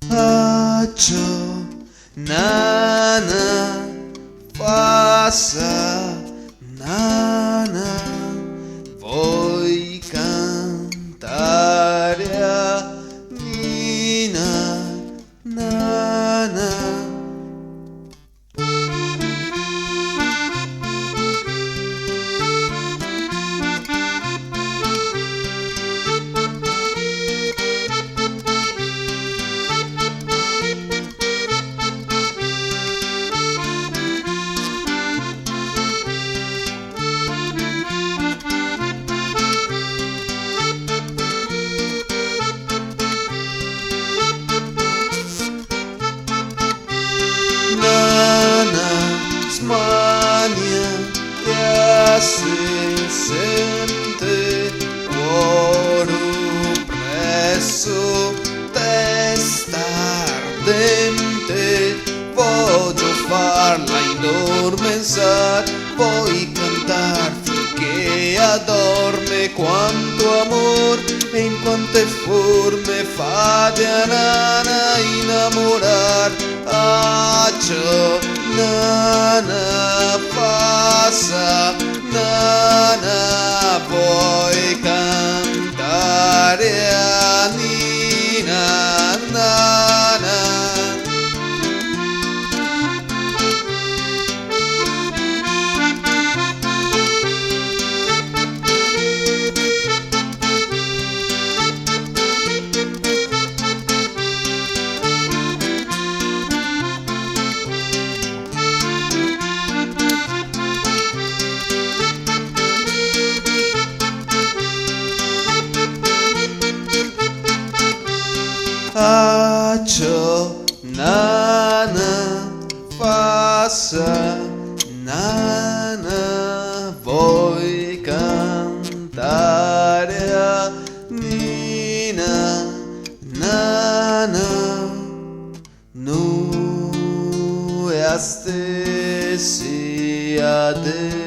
Faccio nana, passa nana, vuoi cantare a Nina, nana. Nana smania che si sente cuore presso testa ardente, voglio farla indormensar, poi cantar finché adorme, quanto amor e in quante forme fa di nana innamorar. Faccio nana, passa nana, vuoi cantare a Nina, nana. Faccio nana, passa nana, vuoi cantare a Nina, nana. Noi a stessi a te.